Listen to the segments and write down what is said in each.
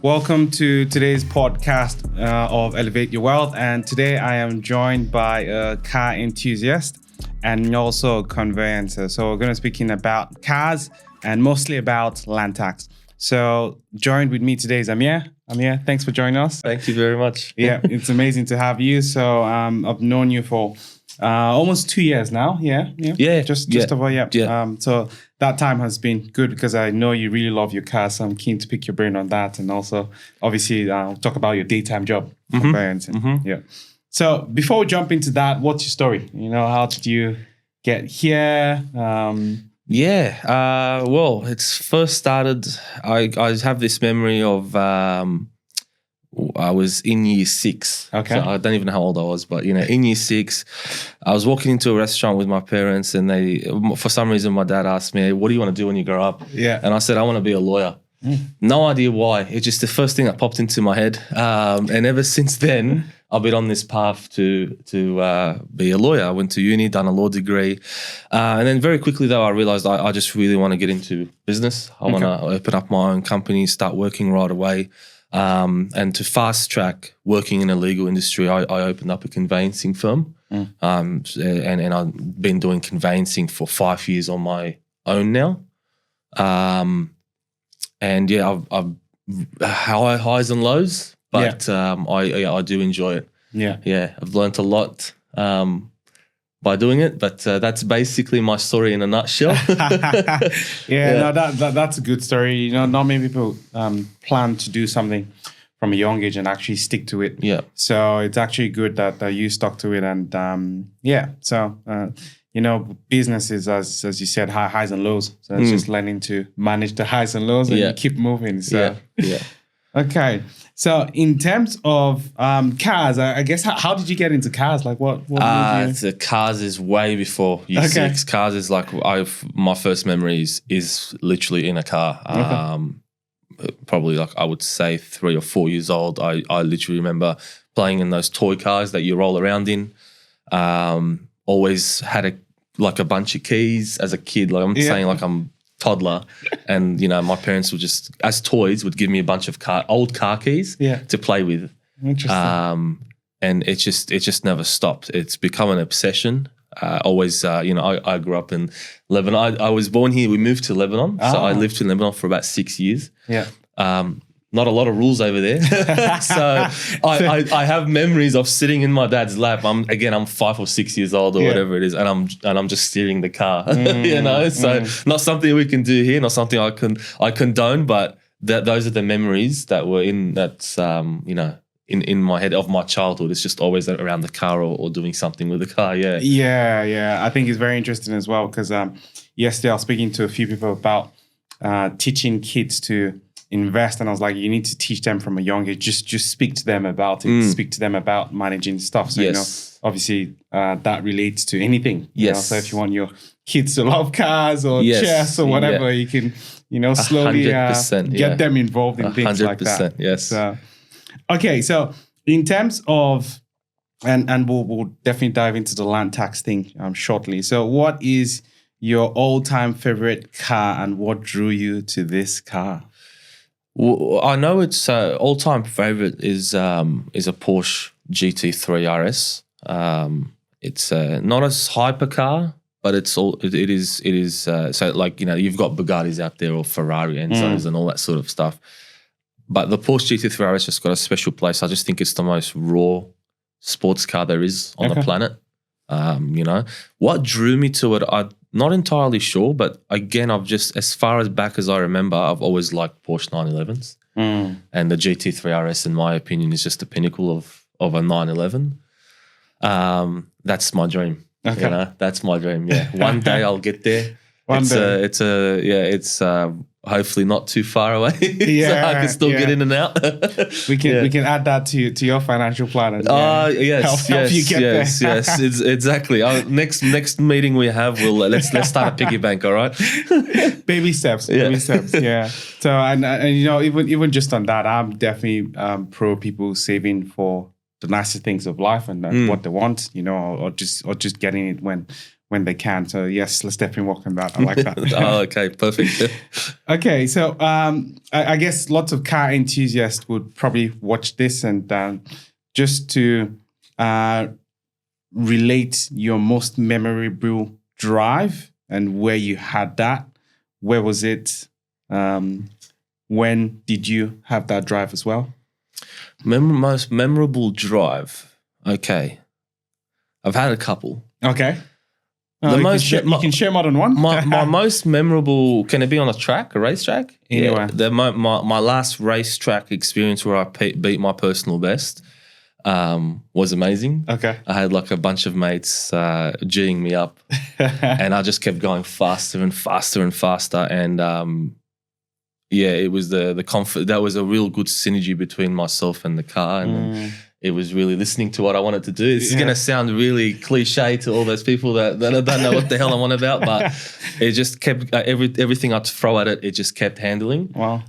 Welcome to today's podcast of Elevate Your Wealth. And today I am joined by a car enthusiast and also a conveyancer. So we're going to be speaking about cars and mostly about land tax. So joined with me today is Ameer. Ameer, thanks for joining us. Thank you very much. Yeah, it's amazing to have you. So I've known you for almost 2 years now. Just about. So that time has been good because I know you really love your car. So I'm keen to pick your brain on that, and also obviously talk about your daytime job. Yeah. So before we jump into that, what's your story? How did you get here? Well, it's first started. I have this memory of I was in year 6. Okay. So I don't even know how old I was, but in year 6, I was walking into a restaurant with my parents, and for some reason, my dad asked me, "What do you want to do when you grow up?" Yeah. And I said, "I want to be a lawyer." No idea why. It's just the first thing that popped into my head, and ever since then, I've been on this path to be a lawyer. I went to uni, done a law degree, and then very quickly though, I realized I just really want to get into business. I want to open up my own company, start working right away. And to fast track working in a legal industry, I opened up a conveyancing firm, and I've been doing conveyancing for 5 years on my own now. And yeah, I've highs and lows, but I do enjoy it. Yeah, I've learned a lot by doing it, but that's basically my story in a nutshell. No, that's a good story. Not many people plan to do something from a young age and actually stick to it. Yeah. So it's actually good that you stuck to it, and business is, as you said, highs and lows. So it's just learning to manage the highs and lows and you keep moving. So okay. So in terms of cars, I guess, how did you get into cars? Like what made you? The cars is way before year 6. Cars is like my first memory is literally in a car. Probably like I would say 3 or 4 years old. I literally remember playing in those toy cars that you roll around in. Always had a bunch of keys as a kid. Like I'm saying, like I'm toddler, and my parents would just, as toys, would give me a bunch of old car keys to play with. Interesting. And it just never stopped. It's become an obsession. Always, I grew up in Lebanon. I was born here. We moved to Lebanon, so I lived in Lebanon for about 6 years. Yeah. Not a lot of rules over there. So I have memories of sitting in my dad's lap. I'm 5 or 6 years old or whatever it is, and I'm just steering the car. So not something we can do here, not something I condone, but those are the memories that were in that in my head of my childhood. It's just always around the car or doing something with the car. Yeah. I think it's very interesting as well because yesterday I was speaking to a few people about teaching kids to invest, and I was like, you need to teach them from a young age. Just speak to them about it. Speak to them about managing stuff. So obviously that relates to anything. So if you want your kids to love cars or chess or whatever, you can slowly get them involved in things like that. Yes. Okay, so in terms of, and we'll definitely dive into the land tax thing shortly. So what is your all-time favorite car, and what drew you to this car? Well, I know it's all-time favorite is a Porsche GT3 RS. It's not a hypercar, but it is. So like you've got Bugattis out there or Ferrari Enzos and all that sort of stuff. But the Porsche GT3 RS just got a special place. I just think it's the most raw sports car there is on the planet. What drew me to it, I'm not entirely sure, but again, I've just, as far as back as I remember, I've always liked Porsche 911s. And the GT3 RS, in my opinion, is just the pinnacle of a 911. That's my dream. That's my dream. Yeah, one day I'll get there. It's hopefully not too far away, so I can still get in and out. we can add that to your financial plan and help you get there. Yes, exactly. Next meeting we have, let's start a piggy bank. All right, baby steps. Yeah. So and even just on that, I'm definitely pro people saving for the nicer things of life and what they want, or just getting it when when they can. So yes, let's definitely work on that. I like that. Oh, okay, perfect. Okay, so I guess lots of car enthusiasts would probably watch this, and just to relate your most memorable drive and where you had that. Where was it? When did you have that drive as well? Most memorable drive. Okay, I've had a couple. Okay. You can share more than one. My most memorable, can it be on a racetrack? Anywhere. Yeah, my last racetrack experience where I beat my personal best was amazing. Okay. I had like a bunch of mates G'ing me up, and I just kept going faster and faster and faster. And it was the comfort. That was a real good synergy between myself and the car, and it was really listening to what I wanted to do. It's going to sound really cliche to all those people that don't know what the hell I'm on about, but it just kept everything I throw at it. It just kept handling. Wow.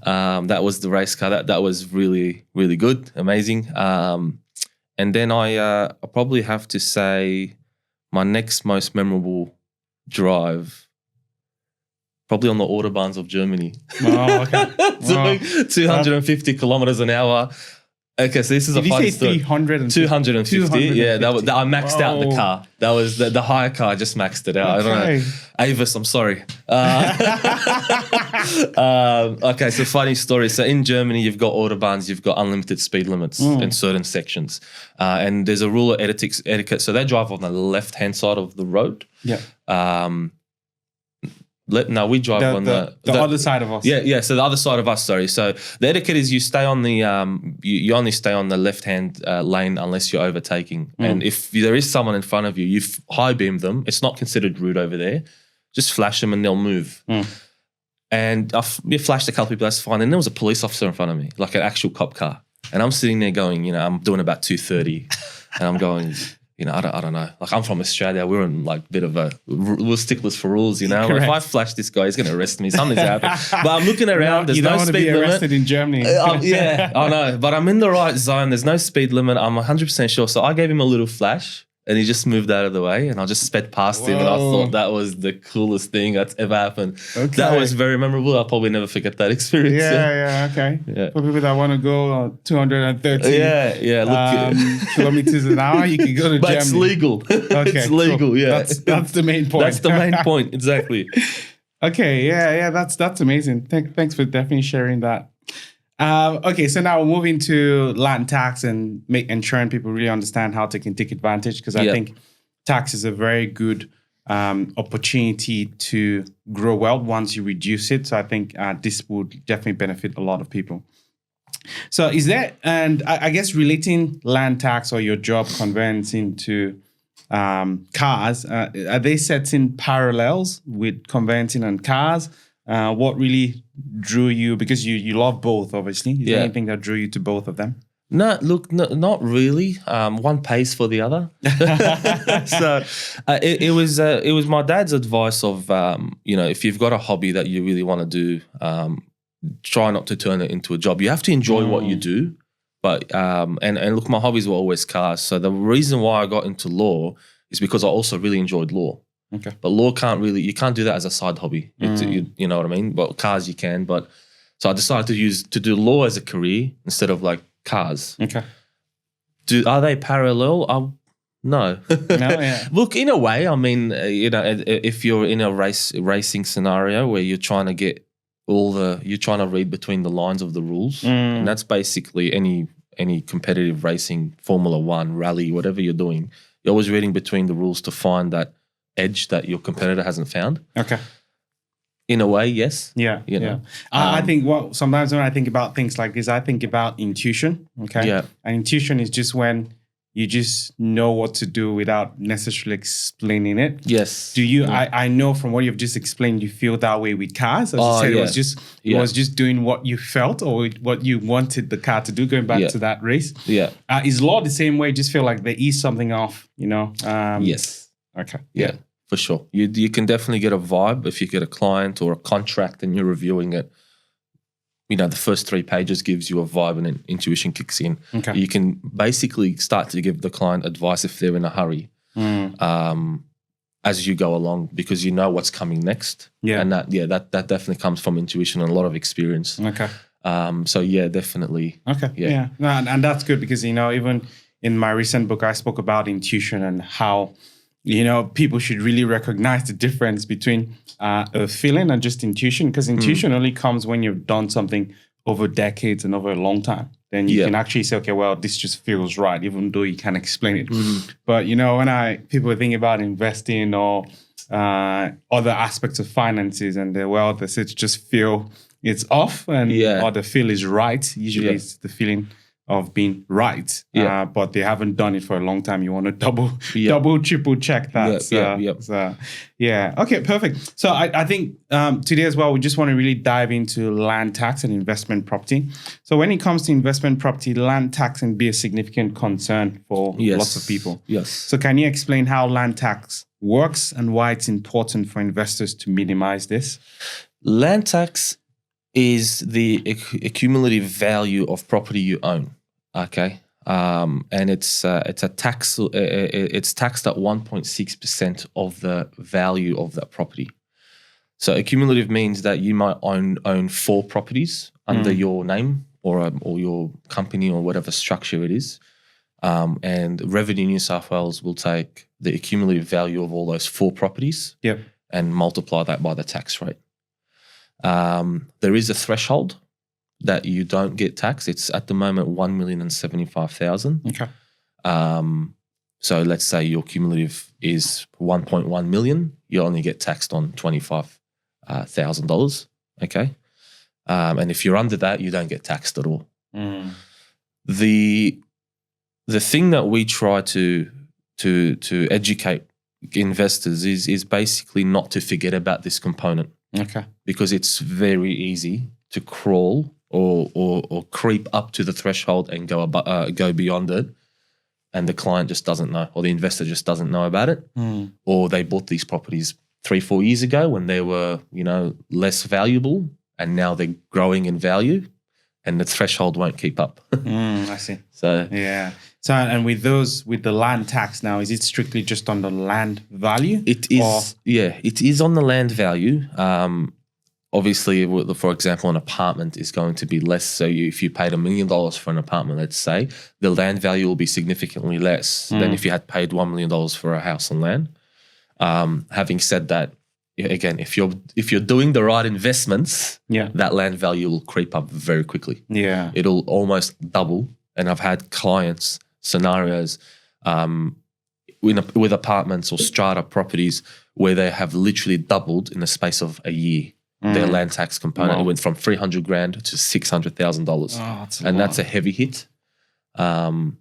That was the race car. That was really, really good, amazing. And then I probably have to say my next most memorable drive, probably on the autobahns of Germany. Oh, okay. Doing 250 kilometers an hour. Okay, so this is Did a funny story. 250? 250. Yeah, I maxed out the car. That was the hire car. I just maxed it out. Okay. I don't know. Avis, I'm sorry. Okay, so funny story. So in Germany, you've got autobahns, you've got unlimited speed limits in certain sections. And there's a rule of etiquette. So they drive on the left-hand side of the road. Yeah. No, we drive on the other side of us. Yeah. So the other side of us. Sorry. So the etiquette is you stay on the you only stay on the left hand lane unless you're overtaking. And if there is someone in front of you, you high beam them. It's not considered rude over there. Just flash them and they'll move. And I flashed a couple people. That's fine. And there was a police officer in front of me, like an actual cop car. And I'm sitting there going, I'm doing about 230, and I'm going. I don't know. Like, I'm from Australia. We're in like a bit of we're sticklers for rules, If I flash this guy, he's going to arrest me. Something's happened. But I'm looking around. There's no speed limit. You don't want to be arrested in Germany. Yeah, I know. But I'm in the right zone. There's no speed limit. I'm 100% sure. So I gave him a little flash, and he just moved out of the way, and I just sped past him, and I thought that was the coolest thing that's ever happened. Okay. That was very memorable. I'll probably never forget that experience. Okay. Yeah. For people that want to go 230 kilometers an hour, you can go to Germany. But it's legal. Okay, it's legal, cool. Yeah. That's the main point. That's the main point, exactly. Okay, yeah, that's amazing. Thanks for definitely sharing that. Okay, so now we're moving to land tax and ensuring people really understand how they can take advantage, because I think tax is a very good opportunity to grow wealth once you reduce it. So I think this would definitely benefit a lot of people. So is there, and I guess relating land tax or your job conveyancing to cars, are they setting parallels with conveyancing and cars? What really drew you, because you love both, obviously. Is there anything that drew you to both of them? No, look, not really. One pays for the other. So it was my dad's advice of, if you've got a hobby that you really want to do, try not to turn it into a job. You have to enjoy what you do. But and look, my hobbies were always cars. So the reason why I got into law is because I also really enjoyed law. Okay. But law you can't do that as a side hobby. You know what I mean? But cars you can. But so I decided to do law as a career instead of like cars. Okay. Are they parallel? No. Yeah. Look, in a way, I mean, if you're in a racing scenario where you're trying to get you're trying to read between the lines of the rules, and that's basically any competitive racing, Formula One, rally, whatever you're doing, you're always reading between the rules to find that edge that your competitor hasn't found. Okay. In a way, yes. Yeah. I think sometimes when I think about things like this, I think about intuition. Okay. Yeah. And intuition is just when you just know what to do without necessarily explaining it. Yes. Do you? Yeah. I know from what you've just explained, you feel that way with cars. As you said, it was just doing what you felt or what you wanted the car to do. Going back to that race. Yeah. Is law the same way? Just feel like there is something off. Yes. Okay. Yeah. For sure. You can definitely get a vibe if you get a client or a contract and you're reviewing it. The first 3 pages gives you a vibe and then intuition kicks in. Okay. You can basically start to give the client advice if they're in a hurry. as you go along because you know what's coming next. Yeah. And that definitely comes from intuition and a lot of experience. Okay. So yeah, definitely. Okay. Yeah. No, and that's good because, even in my recent book, I spoke about intuition and how, people should really recognize the difference between a feeling and just intuition, because intuition only comes when you've done something over decades and over a long time. Then you can actually say, okay, well, this just feels right, even though you can't explain it. But, when people think about investing or other aspects of finances and their wealth, they just feel it's off or the feel is right. Usually it's the feeling of being right, but they haven't done it for a long time. You want to double, triple check that. Okay, perfect. So I think today as well, we just want to really dive into land tax and investment property. So when it comes to investment property, land tax can be a significant concern for lots of people. Yes. So can you explain how land tax works and why it's important for investors to minimize this? Land tax is the accumulative value of property you own. Okay, and it's a tax. It's taxed at 1.6% of the value of that property. So accumulative means that you might own 4 properties under your name or your company or whatever structure it is, and Revenue New South Wales will take the accumulative value of all those 4 properties and multiply that by the tax rate. There is a threshold that you don't get taxed. It's at the moment 1,075,000. Okay. So let's say your cumulative is 1.1 million. You only get taxed on $25,000. Okay. And if you're under that, you don't get taxed at all. The thing that we try to educate investors is basically not to forget about this component. Okay. Because it's very easy to crawl or creep up to the threshold and go beyond it, and the client just doesn't know, or the investor just doesn't know about it, or they bought these properties 3-4 years ago when they were less valuable, and now they're growing in value, and the threshold won't keep up. I see. So and with the land tax now, is it strictly just on the land value? It is. It is on the land value. Obviously, for example, an apartment is going to be less. So if you paid $1 million for an apartment, let's say, the land value will be significantly less than if you had paid $1 million for a house on land. Having said that, again, if you're doing the right investments, that land value will creep up very quickly. Yeah, it'll almost double. And I've had clients scenarios with apartments or strata properties where they have literally doubled in the space of a year. Their land tax component, it went from $300,000 to $600,000, and that's a heavy hit. And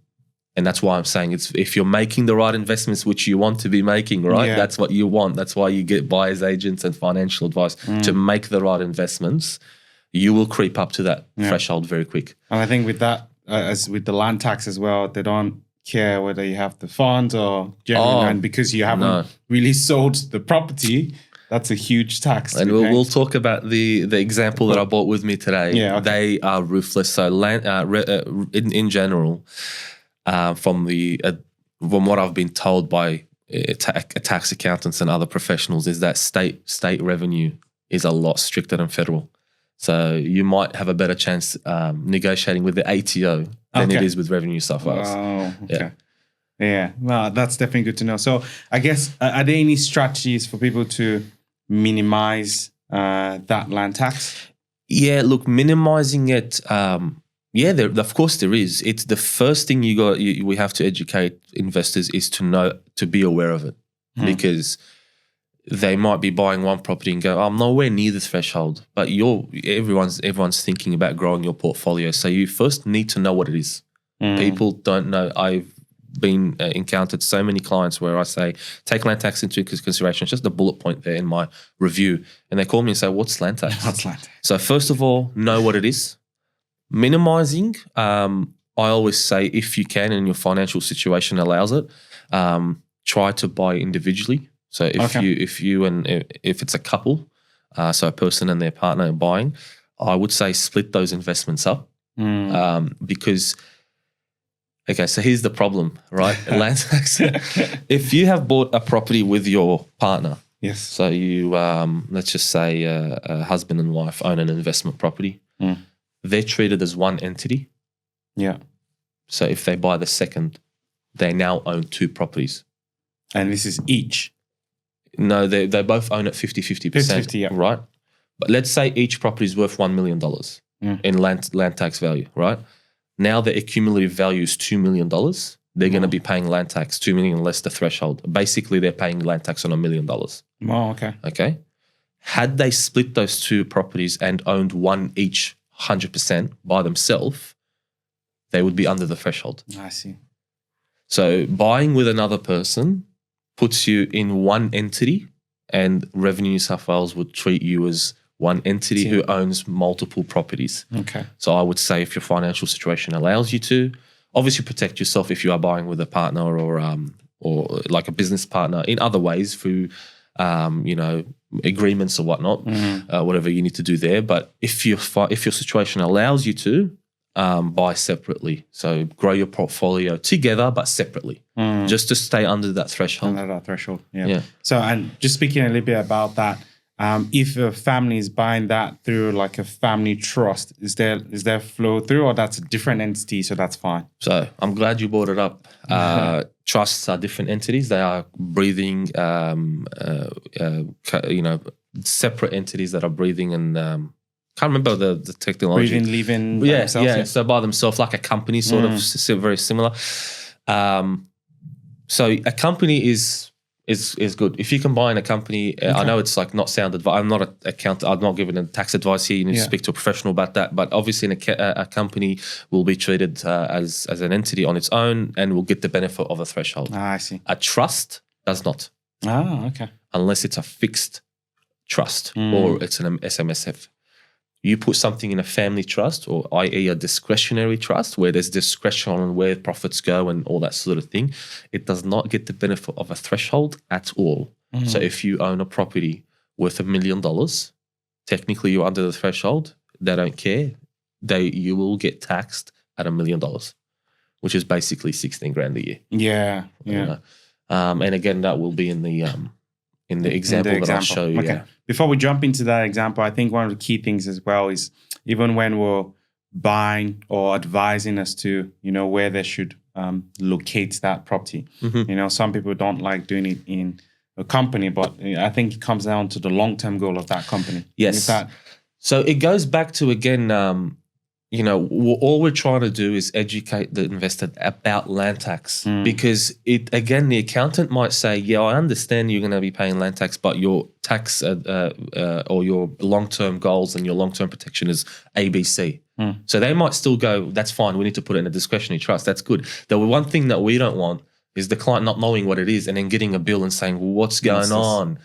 that's why I'm saying if you're making the right investments, which you want to be making, right? That's what you want. That's why you get buyers agents and financial advice to make the right investments. You will creep up to that threshold very quick. And I think with that, as with the land tax as well, they don't care whether you have the funds or general land, because you haven't really sold the property. That's a huge tax. And we'll talk about the example that I brought with me today. Yeah, okay. They are ruthless. So land in general, from what I've been told by tax accountants and other professionals, is that state revenue is a lot stricter than federal. So you might have a better chance negotiating with the ATO than it is with Revenue New South Wales. Oh, okay. Yeah, well, that's definitely good to know. So I guess, are there any strategies for people to minimize that land tax? Yeah, look, minimizing it, of course there is. It's the first thing we have to educate investors is to be aware of it, because they might be buying one property and go, I'm nowhere near the threshold, but everyone's thinking about growing your portfolio. So you first need to know what it is. People don't know. I've been encountered so many clients where I say, take land tax into consideration. It's just a bullet point there in my review. And they call me and say, what's land tax? What's land tax? So first of all, know what it is. Minimizing, I always say, if you can and your financial situation allows it, try to buy individually. So if it's a couple, so a person and their partner are buying, I would say split those investments up, because Okay, so here's the problem, right? Land tax. If you have bought a property with your partner, Yes. so you, let's just say a husband and wife own an investment property, they're treated as one entity. Yeah. So if they buy the second, they now own two properties. And this is each. No, they both own it 50-50%. 50-50, yeah. Right? But let's say each property is worth $1 million in land tax value, right? Now the accumulative value is $2 million. They're going to be paying land tax, $2 million less the threshold. Basically, they're paying land tax on $1 million. Oh, okay. Okay. Had they split those two properties and owned one each 100% by themselves, they would be under the threshold. I see. So buying with another person puts you in one entity, and Revenue New South Wales would treat you as one entity who owns multiple properties. Okay. So I would say if your financial situation allows you to, obviously protect yourself if you are buying with a partner or like a business partner in other ways through, agreements or whatnot, whatever you need to do there. But if your situation allows you to, buy separately. So grow your portfolio together but separately, just to stay under that threshold. Under that threshold, yeah. So, and just speaking a little bit about that, if a family is buying that through like a family trust, is there flow through, or that's a different entity, so that's fine? So I'm glad you brought it up. Trusts are different entities. They are breathing, separate entities that are breathing and can't remember the technology. Breathing, living, yeah, themselves, yeah. So by themselves, like a company, sort of very similar. So a company is good. If you combine a company, I know it's like not sound advice. I'm not an accountant. I'm not giving a tax advice here. You need to speak to a professional about that. But obviously, a company will be treated as an entity on its own and will get the benefit of a threshold. I see. A trust does not. Ah, okay. Unless it's a fixed trust or it's an SMSF. You put something in a family trust, or i.e. a discretionary trust, where there's discretion on where profits go and all that sort of thing, it does not get the benefit of a threshold at all. So if you own a property worth $1 million, technically you're under the threshold. They don't care. You will get taxed at $1 million, which is basically 16 grand a year. Yeah, yeah. You know? And again, that will be in the example that I'll show you. Okay. Yeah. Before we jump into that example, I think one of the key things as well is even when we're buying or advising us to, where they should locate that property. Some people don't like doing it in a company, but I think it comes down to the long-term goal of that company. Yes. So it goes back to, again, all we're trying to do is educate the investor about land tax, because the accountant might say, yeah, I understand you're going to be paying land tax, but your tax or your long-term goals and your long-term protection is ABC. So they might still go, that's fine, we need to put it in a discretionary trust. That's good. The one thing that we don't want is the client not knowing what it is and then getting a bill and saying, well, what's going on?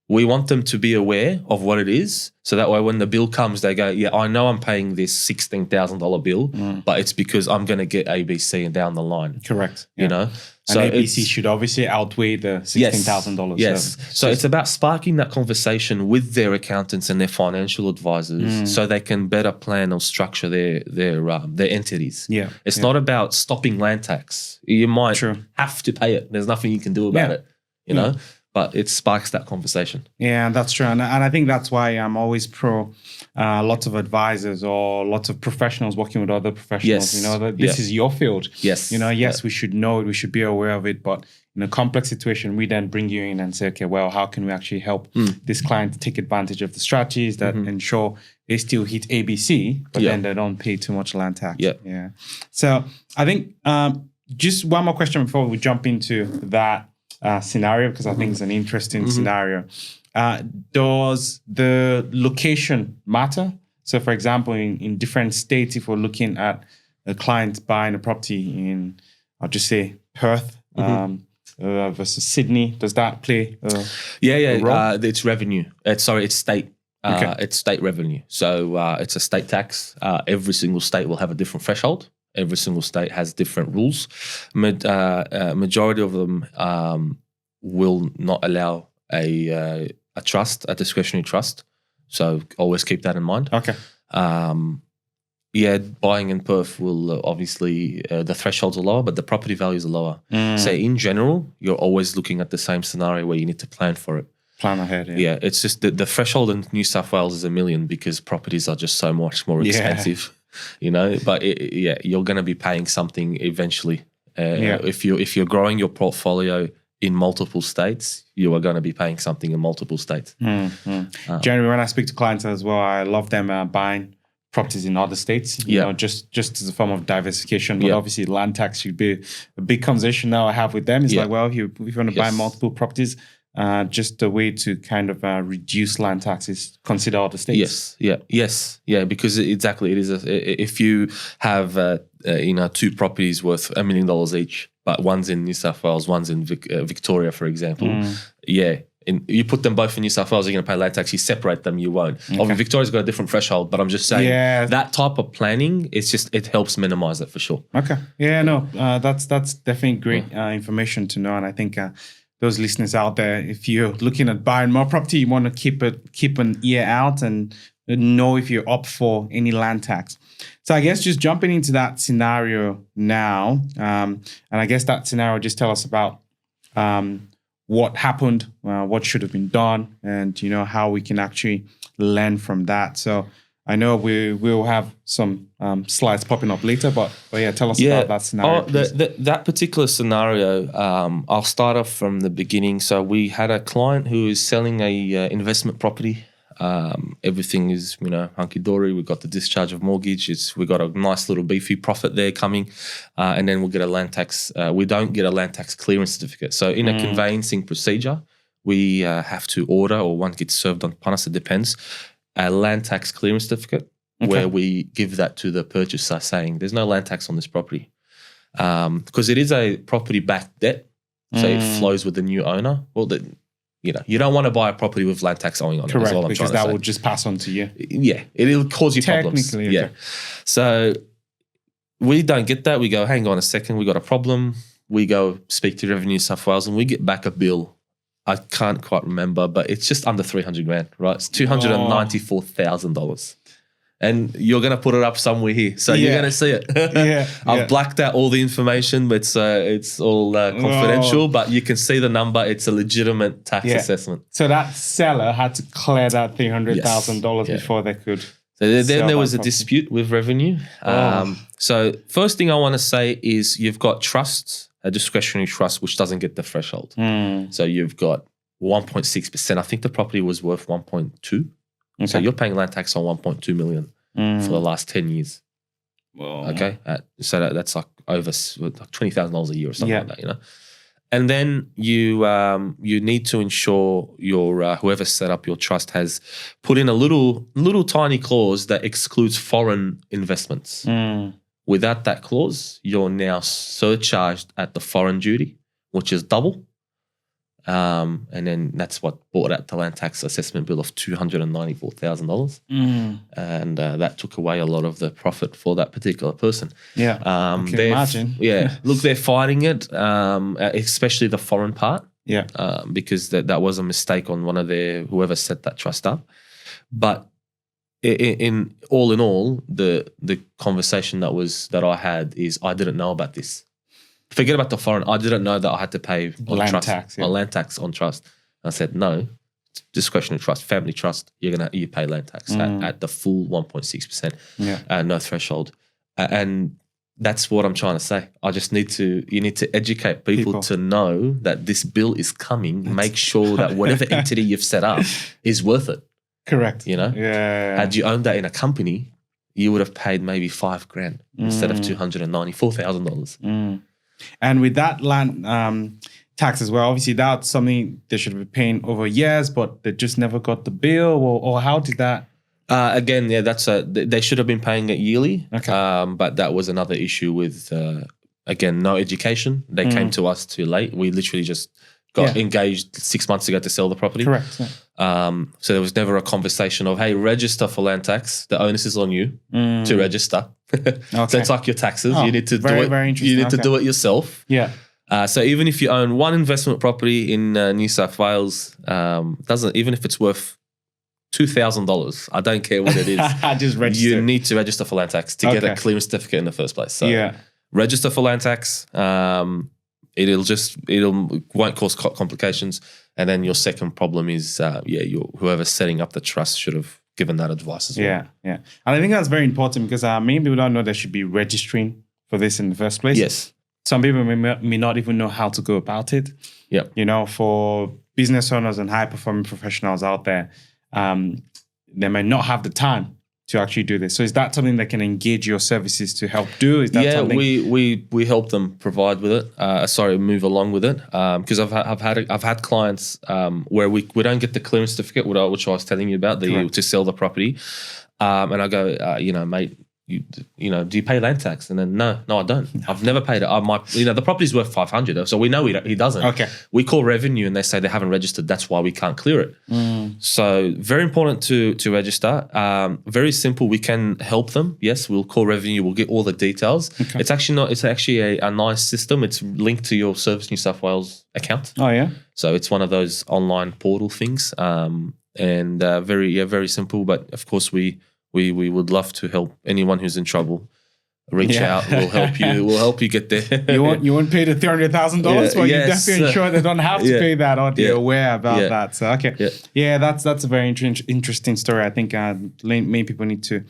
We want them to be aware of what it is, so that way when the bill comes, they go, yeah, I know I'm paying this $16,000 bill, but it's because I'm going to get ABC and down the line. Correct. You know? So ABC should obviously outweigh the $16,000. Yes. So it's about sparking that conversation with their accountants and their financial advisors so they can better plan or structure their entities. Yeah. It's not about stopping land tax. You might have to pay it. There's nothing you can do about it, you know? But it sparks that conversation. Yeah, that's true. And I think that's why I'm always pro lots of advisors or lots of professionals working with other professionals. Yes. This is your field. Yes. We should know it, we should be aware of it. But in a complex situation, we then bring you in and say, okay, well, how can we actually help this client to take advantage of the strategies that ensure they still hit ABC, but then they don't pay too much land tax. Yeah. So I think just one more question before we jump into that scenario, because I think it's an interesting scenario. Does the location matter? So, for example, in different states, if we're looking at a client buying a property in, I'll just say Perth versus Sydney, does that play a role? It's revenue. It's state. It's state revenue. So it's a state tax. Every single state will have a different threshold. Every single state has different rules. Majority of them will not allow a trust, a discretionary trust. So always keep that in mind. Okay. Yeah, buying in Perth will obviously the thresholds are lower, but the property values are lower. So in general, you're always looking at the same scenario where you need to plan for it. Plan ahead. Yeah, it's just the threshold in New South Wales is $1 million because properties are just so much more expensive, you know. But you're going to be paying something eventually. If you're growing your portfolio in multiple states, you are going to be paying something in multiple states. Generally, when I speak to clients as well, I love them buying properties in other states, you know, just as a form of diversification. But obviously, land tax should be a big conversation now I have with them. It's like, well, if you want to buy multiple properties, just a way to kind of reduce land taxes, consider other states. Yes, because exactly, it is. If you have two properties worth $1 million each, but one's in New South Wales, one's in Victoria, for example, you put them both in New South Wales, you're going to pay land tax. You separate them, you won't. Obviously, Victoria's got a different threshold, but I'm just saying that type of planning, it helps minimize it for sure. Okay. Yeah, no, that's definitely great information to know. And I think those listeners out there, if you're looking at buying more property, you want to keep an ear out and know if you're up for any land tax. So I guess just jumping into that scenario now, and I guess that scenario just tell us about what happened, what should have been done, and you know how we can actually learn from that. So I know we will have some slides popping up later, but yeah, tell us about that scenario. That particular scenario, I'll start off from the beginning. So we had a client who is selling a investment property. Everything is, hunky-dory. We've got the discharge of mortgage. We've got a nice little beefy profit there coming. And then we'll get a land tax. We don't get a land tax clearance certificate. So in a conveyancing procedure, we have to order, or one gets served upon us, it depends, a land tax clearance certificate where we give that to the purchaser saying there's no land tax on this property. Because it is a property-backed debt, so it flows with the new owner. Well, you don't want to buy a property with land tax owing on it. Correct, is all I'm because trying to say. will just pass on to you. Yeah, it'll cause you problems. Technically, okay. So we don't get that. We go, hang on a second, we got a problem. We go speak to Revenue South Wales and we get back a bill. I can't quite remember, but it's just under 300 grand, right? It's $294,000. And you're going to put it up somewhere here. So you're going to see it. I've blacked out all the information, but it's all confidential, but you can see the number. It's a legitimate tax assessment. So that seller had to clear that $300,000 before they could. So then there was a dispute with Revenue. So first thing I want to say is you've got trusts, a discretionary trust, which doesn't get the threshold. So you've got 1.6%. I think the property was worth 1.2. Okay. So you're paying land tax on 1.2 million for the last 10 years. Whoa. Okay. So that's like over $20,000 a year or something like that, And then you need to ensure your whoever set up your trust has put in a little tiny clause that excludes foreign investments. Without that clause, you're now surcharged at the foreign duty, which is double. And then that's what brought out the land tax assessment bill of $294,000. And that took away a lot of the profit for that particular person. Yeah, I can imagine. Look, they're fighting it, especially the foreign part. Yeah. Because that was a mistake on whoever set that trust up. But in all, the conversation that I had is I didn't know about this. Forget about the foreign. I didn't know that I had to pay land tax on trust. I said no, discretionary trust, family trust. You pay land tax at the full 1.6%. No threshold, and that's what I'm trying to say. You need to educate people to know that this bill is coming. Make sure that whatever entity you've set up is worth it. Correct. Had you owned that in a company, you would have paid maybe $5,000 instead of $294,000. And with that land tax as well, obviously that's something they should be paying over years, but they just never got the bill, or how did that? Again, they should have been paying it yearly. Okay. But that was another issue with, again, no education. They came to us too late. We literally just got engaged 6 months ago to sell the property. Correct. So there was never a conversation of, hey, register for land tax. The onus is on you to register. So it's like your taxes. You need to do it. Very interesting. You need to do it yourself. Yeah. So even if you own one investment property in New South Wales, even if it's worth $2,000. I don't care what it is. Just register. You need to register for land tax to get a clearance certificate in the first place. So register for land tax. It'll won't cause complications. And then your second problem is, whoever's setting up the trust should have given that advice as well. Yeah. And I think that's very important because many people don't know they should be registering for this in the first place. Yes. Some people may not even know how to go about it. Yeah. You know, for business owners and high-performing professionals out there, they may not have the time to actually do this. So is that something that can engage your services to help do? Is that something? we help them provide with it. Move along with it. Because I've had clients where we don't get the clearance certificate, which I was telling you about, to sell the property, and I go, mate. Do you pay land tax? And then no, I don't. I've never paid it. The property's worth 500, so we know he doesn't. Okay. We call revenue and they say they haven't registered. That's why we can't clear it. So very important to register. Very simple. We can help them. Yes, we'll call revenue. We'll get all the details. Okay. It's actually a nice system. It's linked to your Service New South Wales account. Oh yeah. So it's one of those online portal things. And very simple. But of course we would love to help anyone who's in trouble. Reach out. We'll help you. We'll help you get there. You won't pay the $300,000? Well, you definitely ensure they don't have to pay that, or they're aware about that. So that's a very interesting story. I think many people need to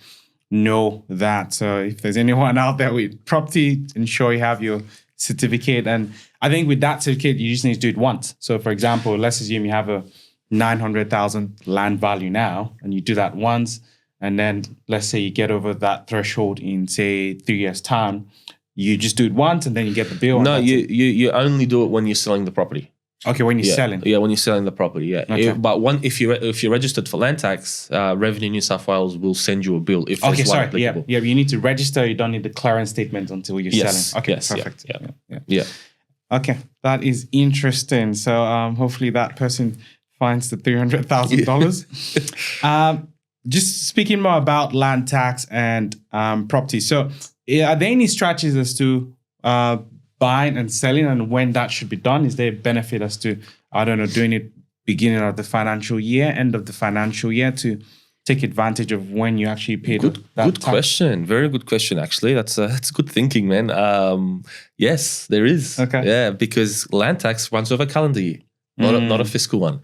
know that. So if there's anyone out there with property, ensure you have your certificate. And I think with that certificate, you just need to do it once. So for example, let's assume you have a 900,000 land value now, and you do that once. And then let's say you get over that threshold in, say, 3 years' time. You just do it once and then you get the bill. No, you only do it when you're selling the property. Okay, when you're selling. Yeah, when you're selling the property, yeah. Okay. But if you're registered for land tax, Revenue New South Wales will send you a bill if there's one applicable. Yeah, you need to register. You don't need the clearance statement until you're selling. Okay, yes, perfect. Yeah. Okay, that is interesting. So hopefully that person finds the $300,000. Just speaking more about land tax and property. So are there any strategies as to buying and selling and when that should be done? Is there a benefit as to, doing it beginning of the financial year, end of the financial year to take advantage of when you actually pay that Good tax? question. Very good question, actually. That's good thinking, man. Yes, there is. Okay. Yeah, because land tax runs over a calendar year, not a fiscal one.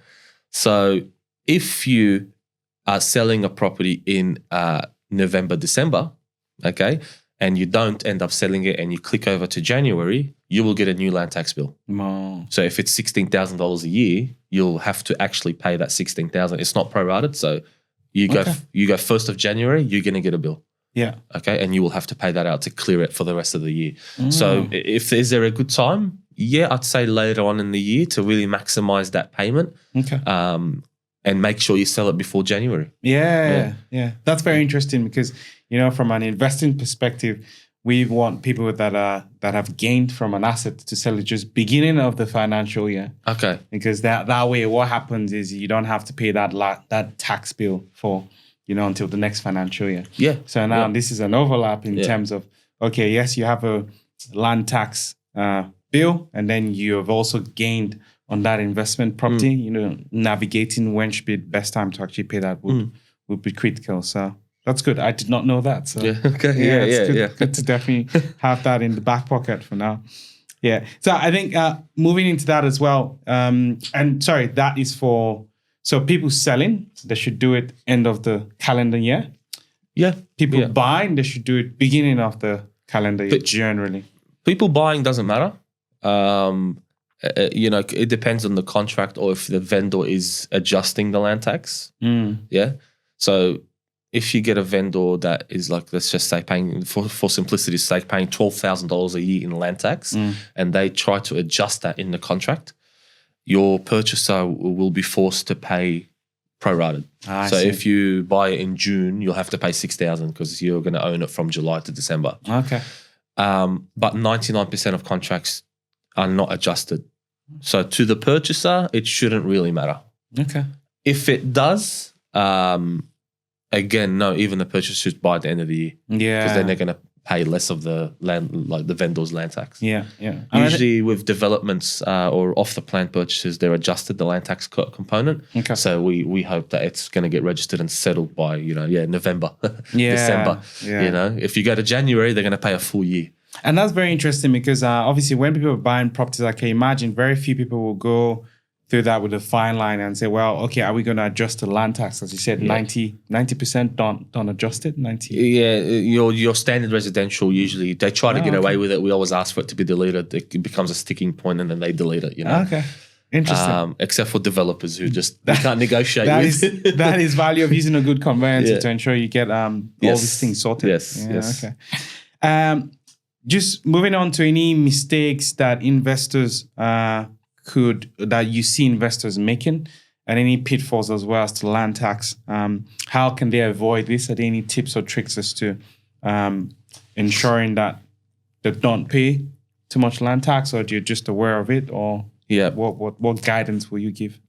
So if you are selling a property in November, December, okay, and you don't end up selling it and you click over to January, you will get a new land tax bill. Oh. So if it's $16,000 a year, you'll have to actually pay that $16,000. It's not prorated, so you go 1st of January, you're going to get a bill. Yeah. Okay, and you will have to pay that out to clear it for the rest of the year. So is there a good time? Yeah, I'd say later on in the year to really maximize that payment. Okay. And make sure you sell it before January. Yeah. That's very interesting because, from an investing perspective, we want people that have gained from an asset to sell it just beginning of the financial year. Okay. Because that way, what happens is you don't have to pay that tax bill for, until the next financial year. Yeah. So now this is an overlap in terms of, okay, yes, you have a land tax bill, and then you have also gained on that investment property, navigating when should be the best time to actually pay that would be critical. So that's good. I did not know that. So good to definitely have that in the back pocket for now. Yeah. So I think moving into that as well. That is so people selling, they should do it end of the calendar year. Yeah. People buying, they should do it beginning of the calendar year generally. People buying doesn't matter. It depends on the contract or if the vendor is adjusting the land tax. Yeah. So if you get a vendor that is like, let's just say paying, for simplicity's sake, paying $12,000 a year in land tax, and they try to adjust that in the contract, your purchaser will be forced to pay prorated. So if you buy it in June, you'll have to pay $6,000 because you're going to own it from July to December. Okay. But 99% of contracts are not adjusted. So to the purchaser, it shouldn't really matter. Okay. If it does, again, no, even the purchaser should buy at the end of the year. Yeah. Because then they're going to pay less of the land, like the vendor's land tax. Yeah, yeah. Usually with developments or off the plan purchases, they're adjusted the land tax component. Okay. So we hope that it's going to get registered and settled by November, Yeah, December. yeah. If you go to January, they're going to pay a full year. And that's very interesting because obviously when people are buying properties, I can imagine very few people will go through that with a fine line and say, well, okay, are we going to adjust the land tax? As you said, 90% don't adjust it, 90? Yeah, your standard residential, usually they try to get away with it. We always ask for it to be deleted. It becomes a sticking point and then they delete it, Okay. Interesting. Except for developers who they can't negotiate with. That is value of using a good conveyancer to ensure you get all these things sorted. Yes. Okay. Just moving on to any mistakes that investors that you see investors making, and any pitfalls as well as to land tax. How can they avoid this? Are there any tips or tricks as to ensuring that they don't pay too much land tax, or you're just aware of it, or what guidance will you give?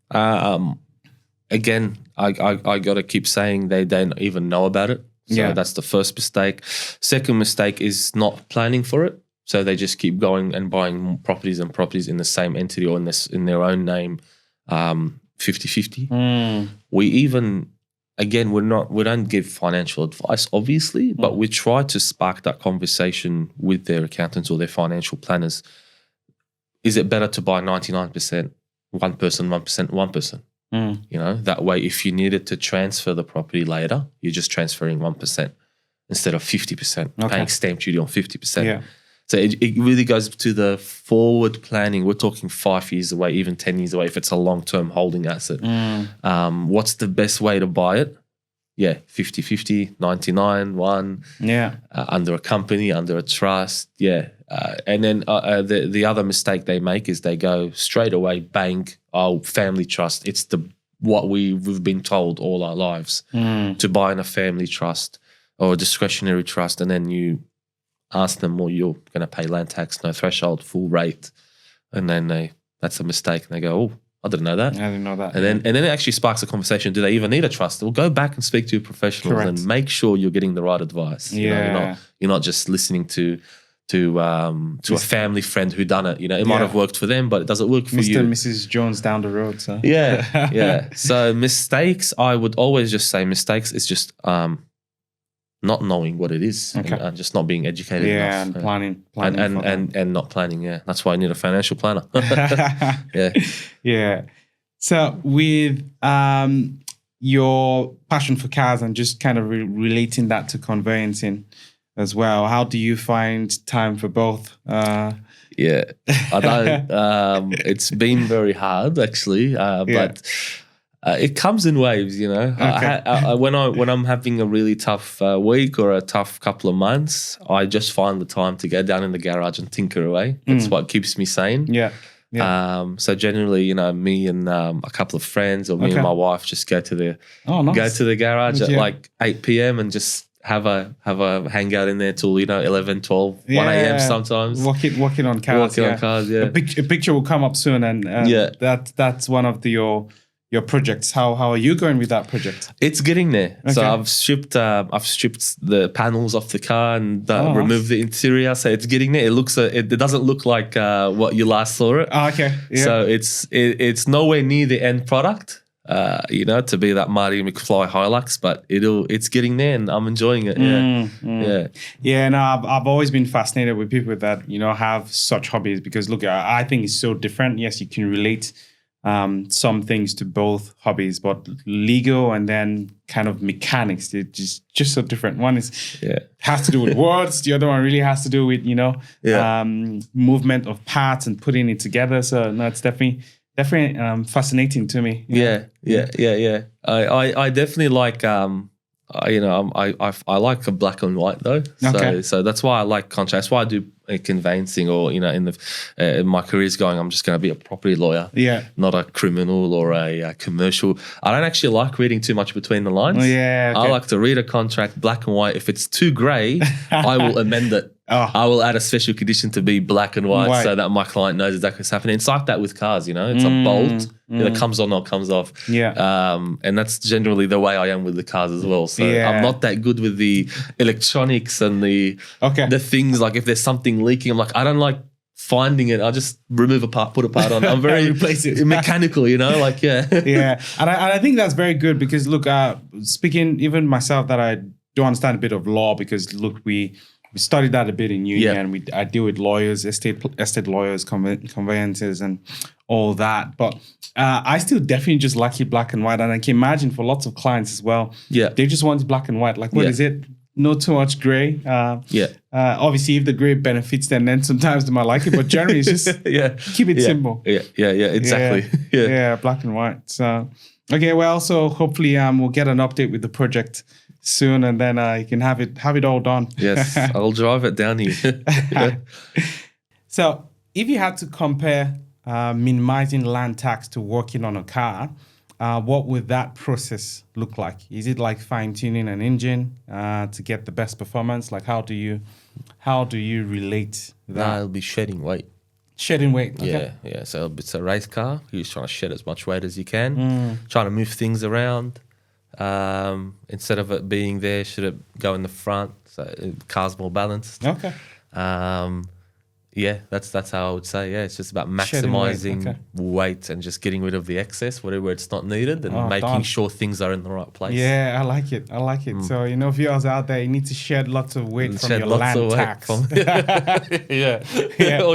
Again, I got to keep saying they don't even know about it. So that's the first mistake. Second mistake is not planning for it. So they just keep going and buying properties in the same entity or in their own name, 50-50. We even, again, we don't give financial advice, obviously, but we try to spark that conversation with their accountants or their financial planners. Is it better to buy 99%, one person? That way, if you needed to transfer the property later, you're just transferring 1% instead of 50%, paying stamp duty on 50%. Yeah. So it really goes to the forward planning. We're talking 5 years away, even 10 years away if it's a long-term holding asset. What's the best way to buy it? 50-50, 99, 1. Under a company, under a trust. And then the other mistake they make is they go straight away, bang, family trust. It's what we've been told all our lives to buy in a family trust or a discretionary trust, and then you ask them, well, you're going to pay land tax, no threshold, full rate, and then that's a mistake, and they go, oh, I didn't know that. I didn't know that. And then it actually sparks a conversation. Do they even need a trust? Well, go back and speak to your professionals and make sure you're getting the right advice. You're not just listening to a family friend who done it. It might have worked for them, but it doesn't work for you. Mr. and Mrs. Jones down the road. So So mistakes, I would always just say mistakes is just not knowing what it is and just not being educated enough. And planning and not planning. That's why I need a financial planner. So with your passion for cars and just kind of relating that to conveyancing as well, how do you find time for both? I don't. It's been very hard actually, but it comes in waves, when I'm having a really tough week or a tough couple of months, I just find the time to go down in the garage and tinker away. That's what keeps me sane. So generally, me and a couple of friends or me and my wife just go to the garage at like 8 p.m. and just have a hangout in there till 11, 12, 1 a.m. sometimes. Walking on cars. A picture will come up soon, and that's one of your projects. How are you going with that project? It's getting there. So I've stripped the panels off the car and removed the interior. So it's getting there. It doesn't look like what you last saw it. So it's nowhere near the end product. To be that Marty McFly Hilux, but it's getting there, and I'm enjoying it. No, I've always been fascinated with people that have such hobbies, because look, I think it's so different. Yes, you can relate some things to both hobbies, but legal and then kind of mechanics, they're just so different. One has to do with words, the other one really has to do with movement of parts and putting it together. So no, it's definitely fascinating to me. I definitely like I like a black and white though. So that's why I like contrast. That's why I do conveyancing, or in the my career's going, I'm just going to be a property lawyer, not a criminal or a commercial. I don't actually like reading too much between the lines. I like to read a contract black and white. If it's too grey, I will amend it. I will add a special condition to be black and white so that my client knows exactly what's happening. It's like that with cars, it's a bolt that comes on or comes off. And that's generally the way I am with the cars as well. So I'm not that good with the electronics and the things. Like if there's something leaking, I'm like, I don't like finding it. I'll just remove a part, put a part on. I'm very replace it. mechanical, like And I think that's very good because look, speaking even myself that I do understand a bit of law because look, we studied that a bit in uni and I deal with lawyers, estate lawyers, conveyancers and all that. But I still definitely just like it black and white. And I can imagine for lots of clients as well, they just want it black and white. Like, what is it? Not too much gray. Obviously, if the gray benefits them, then sometimes they might like it. But generally, it's just keep it simple. Exactly. Black and white. So, okay, well, so hopefully we'll get an update with the project soon, and then you can have it all done. Yes, I'll drive it down here. So, if you had to compare minimizing land tax to working on a car, what would that process look like? Is it like fine-tuning an engine to get the best performance? Like how do you relate that? It'll be shedding weight. Shedding weight. Okay. Yeah. So it's a race car. You're just trying to shed as much weight as you can. Trying to move things around. Instead of it being there, should it go in the front so the car's more balanced? Okay. That's how I would say. Yeah, it's just about maximizing weight and just getting rid of the excess, whatever it's not needed, and making sure things are in the right place. Yeah, I like it. So, viewers out there, you need to shed lots of weight from your land tax. All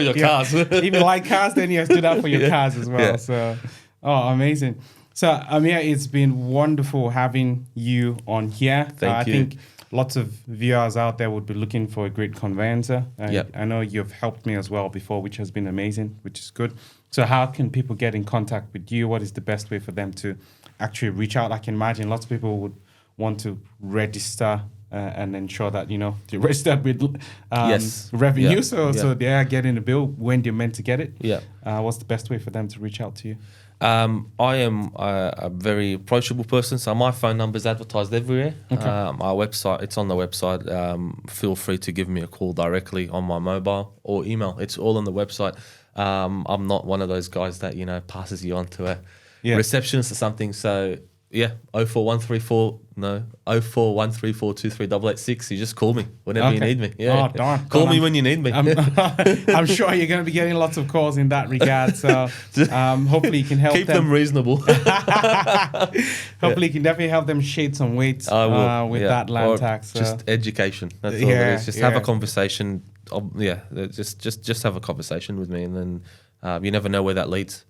your cars. If you like cars, then you have to do that for your cars as well. So, amazing. So, Ameer, it's been wonderful having you on here. Thank you. I think lots of viewers out there would be looking for a great conveyancer. I know you've helped me as well before, which has been amazing, which is good. So how can people get in contact with you? What is the best way for them to actually reach out? I can imagine lots of people would want to register and ensure that, they're registered with revenue. So they are getting a bill when they're meant to get it. What's the best way for them to reach out to you? I am a very approachable person, so my phone number is advertised everywhere. Our website, it's on the website. Feel free to give me a call directly on my mobile or email. It's all on the website. I'm not one of those guys that passes you on to a receptionist or something. So 04134238886. You just call me whenever you need me. Call me when you need me. I'm sure you're going to be getting lots of calls in that regard. So hopefully you can help keep them reasonable. Hopefully you can definitely help them shade some weight with that land tax. Just education. That's all it is. Just have a conversation. Just have a conversation with me, and then you never know where that leads.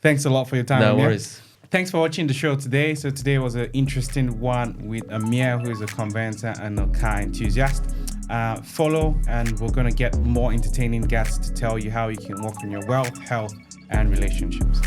Thanks a lot for your time. No worries. Thanks for watching the show today. So today was an interesting one with Ameer, who is a conveyancer and a car enthusiast. Follow, and we're going to get more entertaining guests to tell you how you can work on your wealth, health, and relationships.